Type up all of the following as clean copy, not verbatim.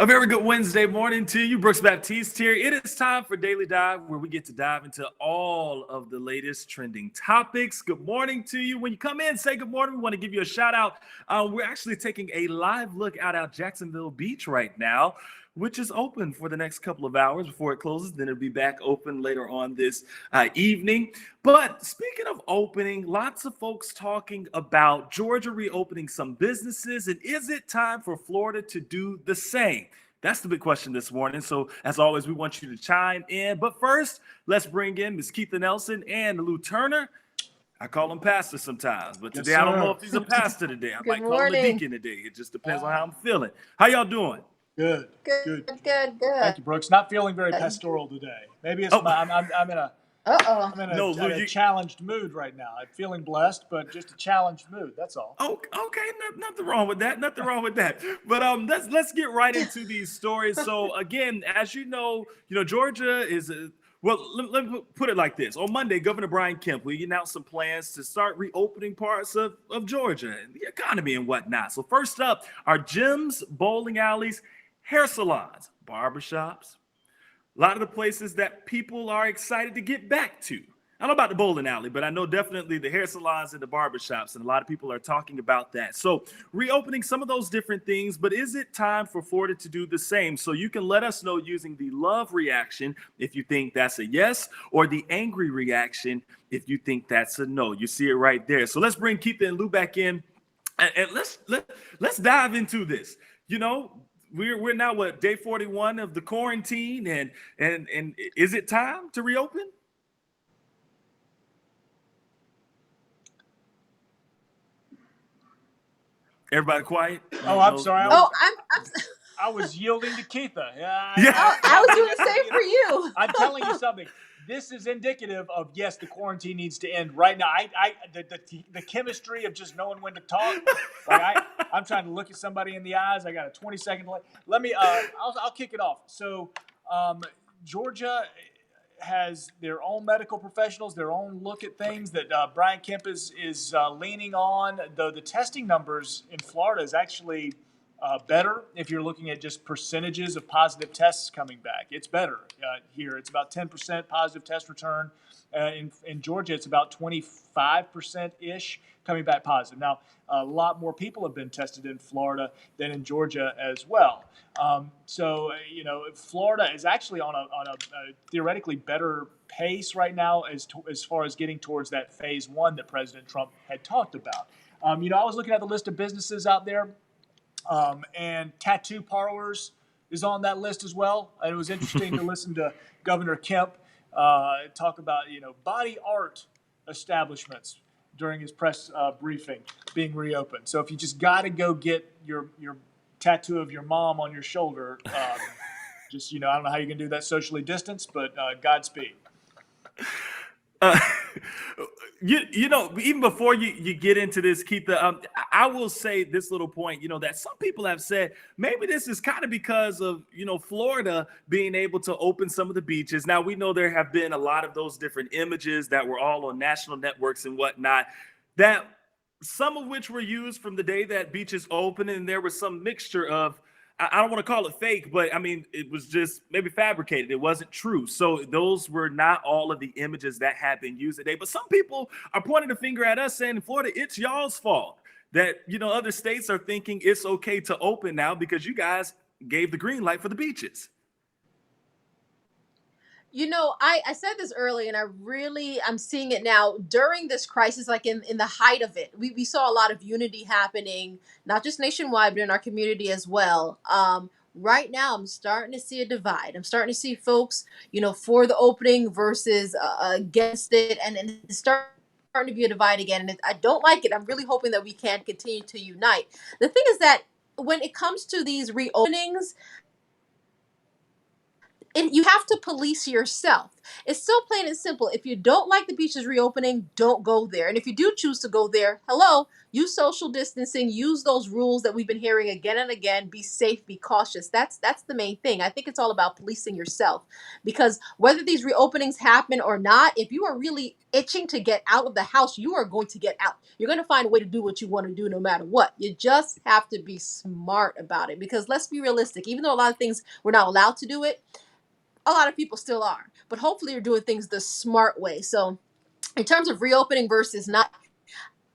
A very good Wednesday morning to you. Brooks Baptiste here. It is time for Daily Dive, where we get to dive into all of the latest trending topics. Good morning to you. When you come in, say good morning. We want to give you a shout out. We're actually taking a live look out at Jacksonville Beach right now, which is open for the next couple of hours before it closes. Then it'll be back open later on this evening. But speaking of opening, lots of folks talking about Georgia reopening some businesses. And is it time for Florida to do the same? That's the big question this morning. So, as always, we want you to chime in. But first, let's bring in Ms. Keitha Nelson and Lou Turner. I call him pastor sometimes, but Yes, today I don't know sir. if he's a pastor today. I Good might call him a morning. deacon today. It just depends on how I'm feeling. How y'all doing? Good. Good. Thank you, Brooks. Not feeling very pastoral today. Maybe it's Oh. I'm in a Uh-oh. I'm in No, a, Lou, a challenged mood right now. I'm feeling blessed, but just a challenged mood. That's all. Oh, okay, nothing wrong with that. Nothing wrong with that. But let's get right into these stories. So again, as Georgia is let me put it like this. On Monday, Governor Brian Kemp, we announced some plans to start reopening parts of Georgia and the economy and whatnot. So first up are gyms, bowling alleys, hair salons, barbershops, a lot of the places that people are excited to get back to. I don't know about the bowling alley, but I know definitely the hair salons and the barbershops, and a lot of people are talking about that. So reopening some of those different things, but is it time for Florida to do the same? So you can let us know using the love reaction if you think that's a yes, or the angry reaction if you think that's a no. You see it right there. So let's bring Keitha and Lou back in, and let's dive into this. We're now day 41 of the quarantine, and is it time to reopen? Everybody quiet? Oh, I'm sorry. I'm I was yielding to Keitha. Yeah. I was doing the same for you. I'm telling you something. This is indicative of, yes, the quarantine needs to end right now. The chemistry of just knowing when to talk. Like I'm trying to look at somebody in the eyes. I got a 20-second delay. Let me. I'll kick it off. So, Georgia has their own medical professionals, their own look at things that Brian Kemp is leaning on. Though the testing numbers in Florida is actually better if you're looking at just percentages of positive tests coming back. It's better here. It's about 10% positive test return. In Georgia, it's about 25%-ish coming back positive. Now, a lot more people have been tested in Florida than in Georgia as well. Florida is actually on a theoretically better pace right now as far as getting towards that phase one that President Trump had talked about. I was looking at the list of businesses out there. And tattoo parlors is on that list as well. And it was interesting to listen to Governor Kemp talk about, body art establishments during his press briefing being reopened. So if you just got to go get your tattoo of your mom on your shoulder, I don't know how you can do that socially distanced, but Godspeed. Even before you get into this, Keitha, I will say this little point, that some people have said maybe this is kind of because of, Florida being able to open some of the beaches. Now, we know there have been a lot of those different images that were all on national networks and whatnot, that some of which were used from the day that beaches opened, and there was some mixture of, I don't want to call it fake, but I mean, it was just maybe fabricated. It wasn't true. So those were not all of the images that had been used today. But some people are pointing a finger at us saying, in Florida, it's y'all's fault that, other states are thinking it's okay to open now because you guys gave the green light for the beaches. I said this earlier, and I'm seeing it now during this crisis, like in the height of it. We saw a lot of unity happening, not just nationwide, but in our community as well. Right now, I'm starting to see a divide. I'm starting to see folks, for the opening versus against it, and it's starting to be a divide again. And I don't like it. I'm really hoping that we can continue to unite. The thing is that when it comes to these reopenings, and you have to police yourself. It's so plain and simple. If you don't like the beaches reopening, don't go there. And if you do choose to go there, hello, use social distancing, use those rules that we've been hearing again and again. Be safe, be cautious. That's the main thing. I think it's all about policing yourself, because whether these reopenings happen or not, if you are really itching to get out of the house, you are going to get out. You're going to find a way to do what you want to do no matter what. You just have to be smart about it, because let's be realistic. Even though a lot of things we're not allowed to do it, a lot of people still are. But hopefully you're doing things the smart way. So in terms of reopening versus not,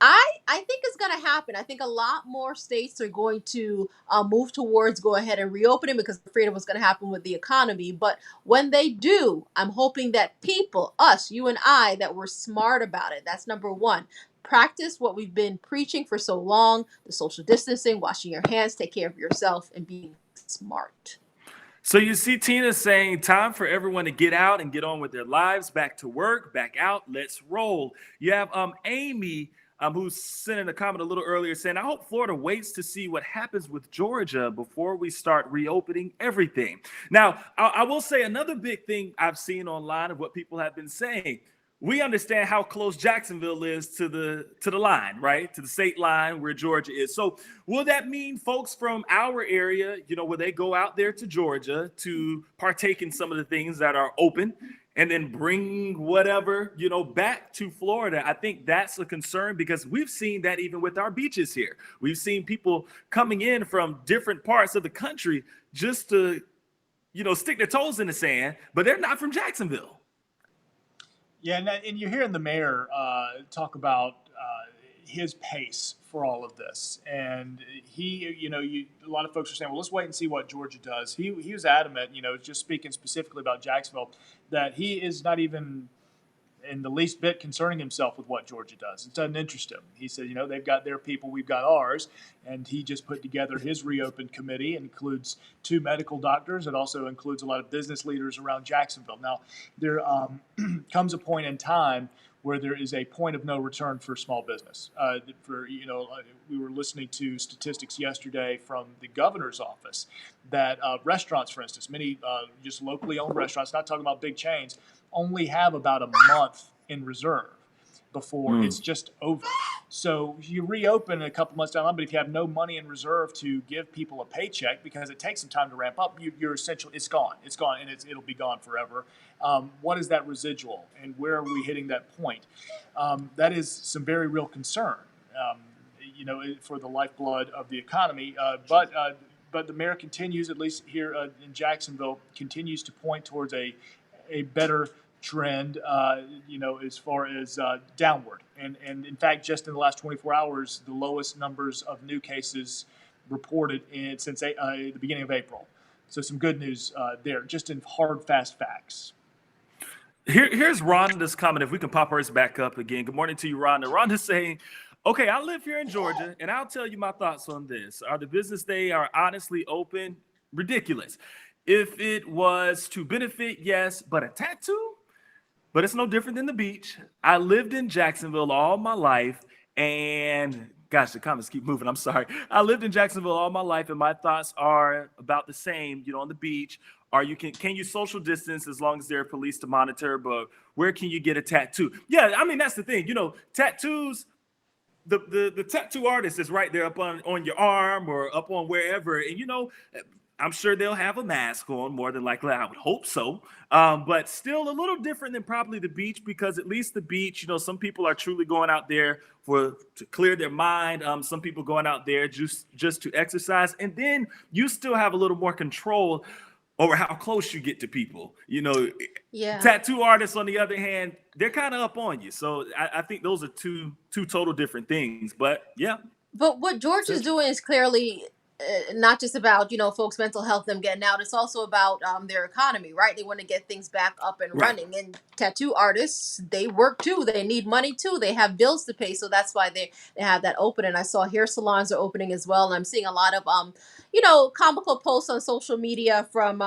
I think it's going to happen. I think a lot more states are going to move towards go ahead and reopening, because they're afraid of what's going to happen with the economy. But when they do, I'm hoping that people, us, you and I, that we're smart about it. That's number one. Practice what we've been preaching for so long: the social distancing, washing your hands, take care of yourself, and being smart. So you see Tina saying, time for everyone to get out and get on with their lives, back to work, back out, let's roll. You have Amy, who sent in a comment a little earlier saying, I hope Florida waits to see what happens with Georgia before we start reopening everything. Now, I will say another big thing I've seen online of what people have been saying. We understand how close Jacksonville is to the line, right? To the state line where Georgia is. So will that mean folks from our area, will they go out there to Georgia to partake in some of the things that are open and then bring whatever, back to Florida? I think that's a concern, because we've seen that even with our beaches here. We've seen people coming in from different parts of the country just to, stick their toes in the sand, but they're not from Jacksonville. Yeah, and you're hearing the mayor talk about his pace for all of this, and he, a lot of folks are saying, well, let's wait and see what Georgia does. He was adamant, just speaking specifically about Jacksonville, that he is not even in the least bit concerning himself with what Georgia does. It doesn't interest him. He said, they've got their people, we've got ours. And he just put together his reopened committee. It includes 2 medical doctors. It also includes a lot of business leaders around Jacksonville. Now, there comes a point in time where there is a point of no return for small business. We were listening to statistics yesterday from the governor's office that restaurants, for instance, many just locally owned restaurants, not talking about big chains, only have about a month in reserve before it's just over. So you reopen in a couple months down the line, but if you have no money in reserve to give people a paycheck, because it takes some time to ramp up, you're essentially, it's gone, and it'll be gone forever. What is that residual, and where are we hitting that point? That is some very real concern, for the lifeblood of the economy. But the mayor continues, at least here in Jacksonville, continues to point towards a better trend, as far as downward. And in fact, just in the last 24 hours, the lowest numbers of new cases reported since the beginning of April. So some good news there, just in hard, fast facts. Here's Rhonda's comment. If we can pop hers back up again. Good morning to you, Rhonda. Rhonda's saying, okay, I live here in Georgia, and I'll tell you my thoughts on this. Are the business they are honestly open? Ridiculous. If it was to benefit, yes, but a tattoo? But it's no different than the beach. I lived in Jacksonville all my life, and gosh, the comments keep moving. I'm sorry. I lived in Jacksonville all my life, and my thoughts are about the same. On the beach, can you social distance as long as there are police to monitor? But where can you get a tattoo? Yeah, I mean that's the thing. Tattoos. The tattoo artist is right there up on your arm or up on wherever, and I'm sure they'll have a mask on, more than likely. I would hope so. But still a little different than probably the beach, because at least the beach, some people are truly going out there to clear their mind. Some people going out there just to exercise. And then you still have a little more control over how close you get to people. Yeah. Tattoo artists, on the other hand, they're kind of up on you. So I think those are two total different things. But yeah. But what George is doing is clearly not just about folks' mental health, them getting out. It's also about their economy, right? They want to get things back up and running. And tattoo artists, they work too. They need money too. They have bills to pay, so that's why they have that open. And I saw hair salons are opening as well. And I'm seeing a lot of comical posts on social media from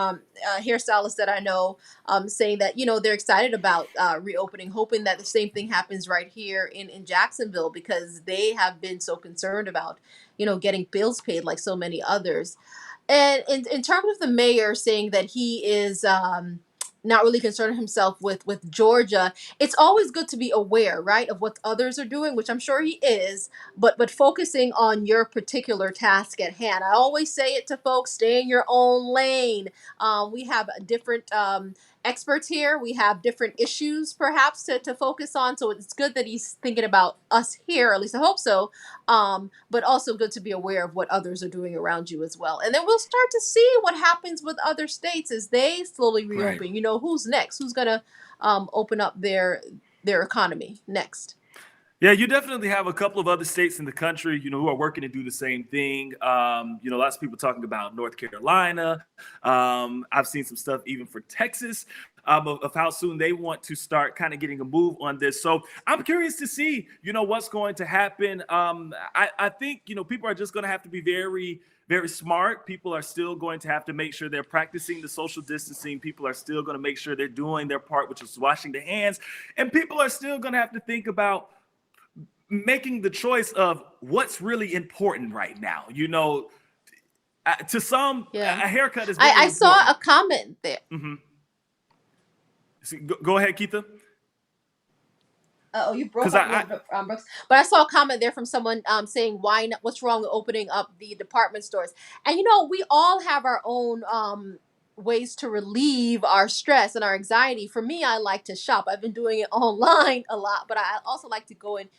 hairstylists that I know, saying that they're excited about reopening, hoping that the same thing happens right here in Jacksonville, because they have been so concerned about getting bills paid like so many others. And in terms of the mayor saying that he is not really concerning himself with Georgia, it's always good to be aware, right, of what others are doing, which I'm sure he is, but focusing on your particular task at hand. I always say it to folks: stay in your own lane. We have different experts here. We have different issues perhaps to focus on. So it's good that he's thinking about us here. At least I hope so, but also good to be aware of what others are doing around you as well. And then we'll start to see what happens with other states as they slowly Right. reopen. You know, who's next? Who's gonna open up their economy next? Yeah, you definitely have a couple of other states in the country, who are working to do the same thing. Lots of people talking about North Carolina. I've seen some stuff even for Texas, of how soon they want to start kind of getting a move on this. So I'm curious to see, what's going to happen. I think, people are just going to have to be very, very smart. People are still going to have to make sure they're practicing the social distancing. People are still going to make sure they're doing their part, which is washing their hands. And people are still going to have to think about making the choice of what's really important right now. To some, a Yeah, haircut is very I saw important. a comment there. Hmm. Go ahead, Keitha. Oh, you broke Because up a little bit, Brooks. But I saw a comment there from someone saying, "Why? What's wrong with opening up the department stores?" And we all have our own ways to relieve our stress and our anxiety. For me, I like to shop. I've been doing it online a lot, but I also like to go in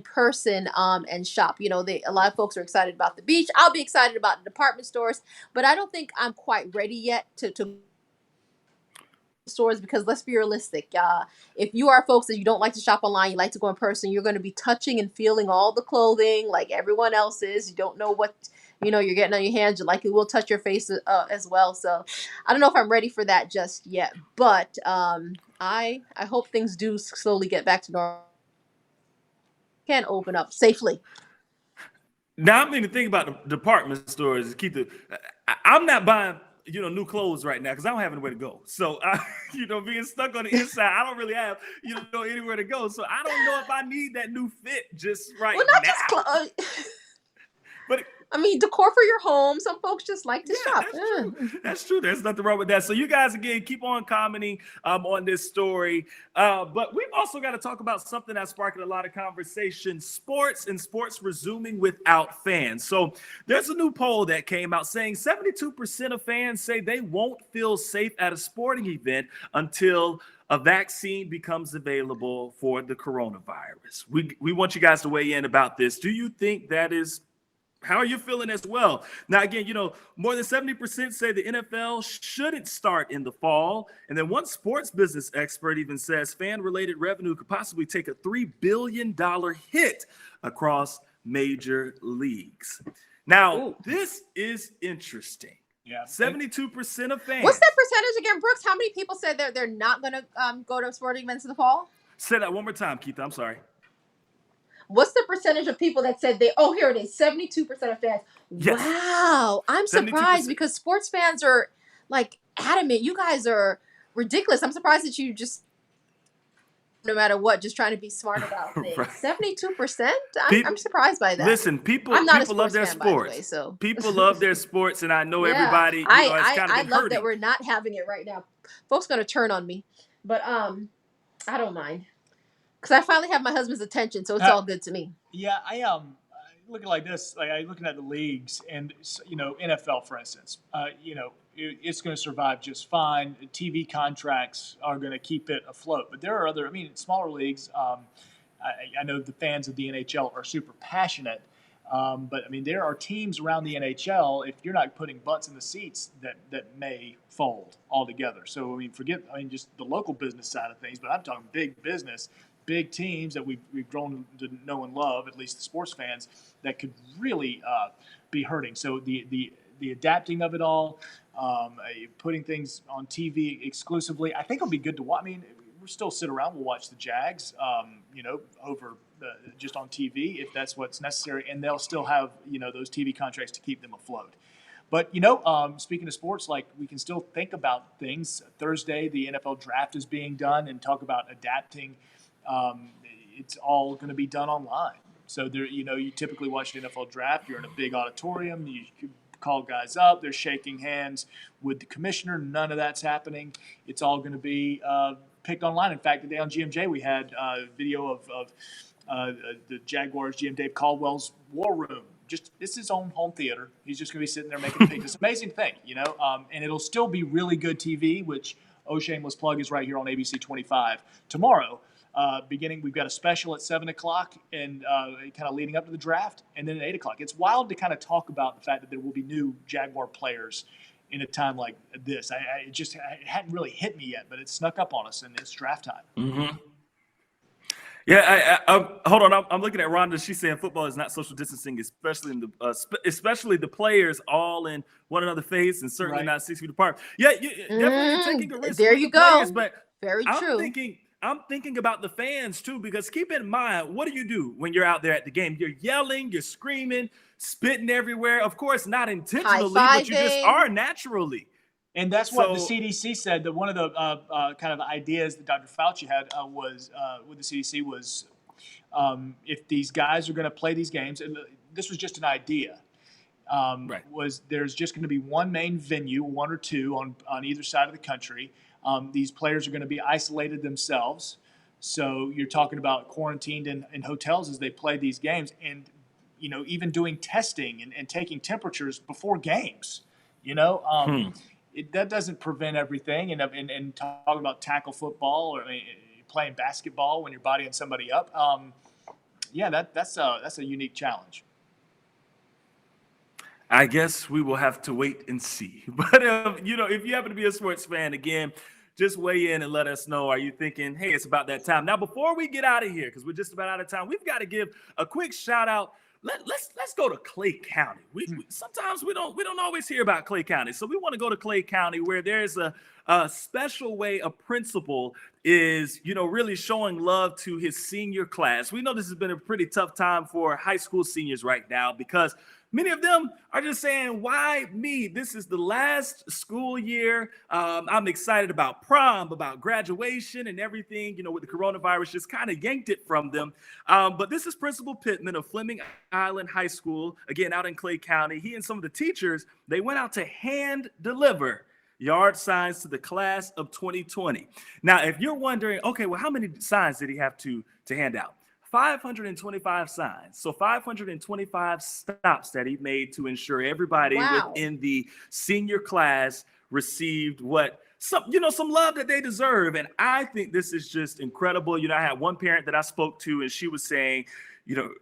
person and shop. A lot of folks are excited about the beach. I'll be excited about the department stores, but I don't think I'm quite ready yet to stores, because let's be realistic. If you are folks that you don't like to shop online, you like to go in person, you're going to be touching and feeling all the clothing like everyone else is. You don't know what you're getting on your hands. You likely will touch your face as well. So I don't know if I'm ready for that just yet, but I hope things do slowly get back to normal. Can open up safely. now I'm the thing about the department stores is Keitha. I'm not buying new clothes right now because I don't have anywhere to go. So being stuck on the inside, I don't really have anywhere to go. So I don't know if I need that new fit just right Well, not just now. But I mean, decor for your home. Some folks just like to yeah, shop. that's true. That's true. There's nothing wrong with that. So you guys again keep on commenting on this story. But we've also got to talk about something that's sparking a lot of conversation: sports and sports resuming without fans. So there's a new poll that came out saying 72% of fans say they won't feel safe at a sporting event until a vaccine becomes available for the coronavirus. We want you guys to weigh in about this. Do you think that is how are you feeling as well? Now, again, more than 70% say the NFL shouldn't start in the fall. And then one sports business expert even says fan-related revenue could possibly take a $3 billion hit across major leagues. Now, Ooh. this is interesting. Yeah. 72% of fans. What's that percentage again, Brooks? How many people said they're not going to go to sporting events in the fall? Say that one more time, Keith. I'm sorry. What's the percentage of people that said oh, here it is, 72% of fans. Yes. Wow. I'm 72%. surprised because sports fans are like adamant. You guys are ridiculous. I'm surprised that you just, no matter what, just trying to be smart about things. Right. 72%? People- I'm surprised by that. Listen, people I'm not a love sports their fan, by the sports. way, so. People love their sports, and I know Yeah. everybody, has kind of I been love hurting. that we're not having it right now. Folks gonna turn on me, but I don't mind because I finally have my husband's attention, so it's all good to me. Yeah, I looking like this. Like I looking at the leagues, and NFL, for instance. It's going to survive just fine. TV contracts are going to keep it afloat, but there are other. I mean, smaller leagues. I know the fans of the NHL are super passionate, but I mean, there are teams around the NHL. If you're not putting butts in the seats, that may fold altogether. So I mean, just the local business side of things, but I'm talking big business, big teams that we've grown to know and love, at least the sports fans, that could really be hurting. So the adapting of it all, putting things on TV exclusively, I think it'll be good to watch. I mean, we'll still sit around, we'll watch the Jags, over just on TV if that's what's necessary, and they'll still have those TV contracts to keep them afloat. But speaking of sports, like we can still think about things. Thursday, the NFL draft is being done, and talk about adapting. It's all going to be done online. So there, you typically watch the NFL draft. You're in a big auditorium. You call guys up. They're shaking hands with the commissioner. None of that's happening. It's all going to be picked online. In fact, today on GMJ, we had video of the Jaguars GM Dave Caldwell's war room. It's his own home theater. He's just going to be sitting there making picks. It's an amazing thing, and it'll still be really good TV, which shameless plug is right here on ABC 25 tomorrow. We've got a special at 7 o'clock and kind of leading up to the draft, and then at 8 o'clock. It's wild to kind of talk about the fact that there will be new Jaguar players in a time like this. It hadn't really hit me yet, but it snuck up on us, and it's draft time. Mm-hmm. Yeah, hold on. I'm looking at Rhonda. She's saying football is not social distancing, especially the players all in one another's face and certainly not 6 feet apart. Yeah, definitely taking a risk. There with you the go. players, but Very true. I'm thinking about the fans too, because keep in mind, what do when you're out there at the game? You're yelling, you're screaming, spitting everywhere. Of course, not intentionally, but you just are naturally. And that's what the CDC said. That one of the kind of ideas that Dr. Fauci had was with the CDC was if these guys are going to play these games, and this was just an idea, was there's just going to be one main venue, one or two on either side of the country. These players are going to be isolated themselves. So you're talking about quarantined in hotels as they play these games, and even doing testing and taking temperatures before games. That doesn't prevent everything. And talking about tackle football or playing basketball when you're bodying somebody up, that's a unique challenge. I guess we will have to wait and see. But if you happen to be a sports fan, again, just weigh in and let us know. Are you thinking, hey, it's about that time? Now, before we get out of here, because we're just about out of time, we've got to give a quick shout out. Let's go to Clay County. Sometimes we don't always hear about Clay County, so we want to go to Clay County, where there's a special way a principal is really showing love to his senior class. We know this has been a pretty tough time for high school seniors right now, because many of them are just saying, why me? This is the last school year. I'm excited about prom, about graduation and everything, with the coronavirus just kind of yanked it from them. But this is Principal Pittman of Fleming Island High School, again, out in Clay County. He and some of the teachers, they went out to hand deliver yard signs to the class of 2020. Now, if you're wondering, okay, well, how many signs did he have to hand out? 525 signs. So 525 stops that he made to ensure everybody within the senior class received some love that they deserve. And I think this is just incredible. I had one parent that I spoke to, and she was saying,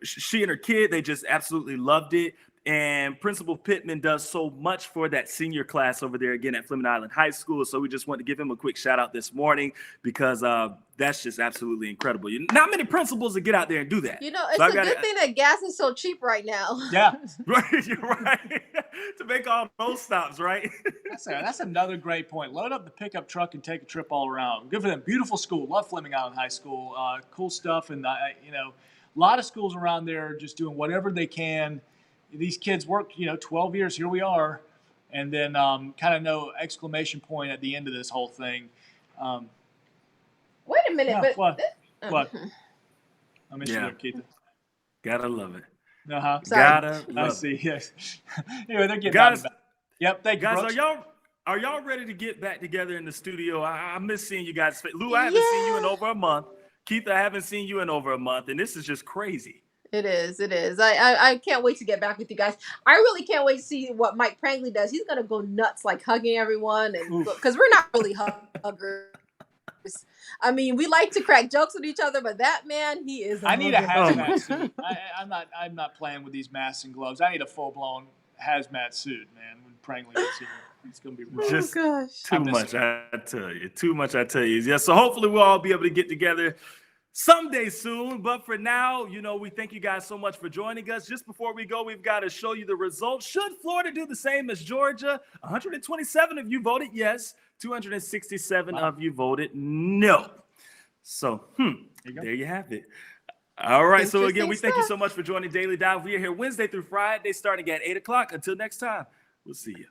she and her kid, they just absolutely loved it. And Principal Pittman does so much for that senior class over there, again, at Fleming Island High School. So we just want to give him a quick shout out this morning, because that's just absolutely incredible. Not many principals that get out there and do that. It's a good thing that gas is so cheap right now. Yeah. Right, you're right. To make all those stops, right? That's another great point. Load up the pickup truck and take a trip all around. Good for them. Beautiful school. Love Fleming Island High School. Cool stuff. And, a lot of schools around there are just doing whatever they can. These kids work, 12 years. Here we are. And then kind of no exclamation point at the end of this whole thing. Wait a minute. But what? I miss you there, Keith. Gotta love it. Uh-huh. Gotta love I see, yes. Anyway, they're getting guys, out. Yep, thank you, guys, Brooks. are y'all ready to get back together in the studio? I miss seeing you guys. Lou, I haven't seen you in over a month. Keith, I haven't seen you in over a month, and this is just crazy. It is. I can't wait to get back with you guys. I really can't wait to see what Mike Prangley does. He's gonna go nuts, like hugging everyone, and because we're not really huggers. I mean, we like to crack jokes with each other, but that man, he is. I need a hazmat suit. I'm not playing with these masks and gloves. I need a full blown hazmat suit, man. When Prangley gets here, it's gonna be rough. Just too much, I tell you. Too much, I tell you. Yeah. So hopefully we'll all be able to get together someday soon. But for now, we thank you guys so much for joining us. Just before we go, we've got to show you the results. Should Florida do the same as Georgia? 127 of you voted yes. 267 of you voted no. So, there you have it. All right. So again, we thank you so much for joining Daily Dive. We are here Wednesday through Friday, starting at 8 o'clock. Until next time, we'll see you.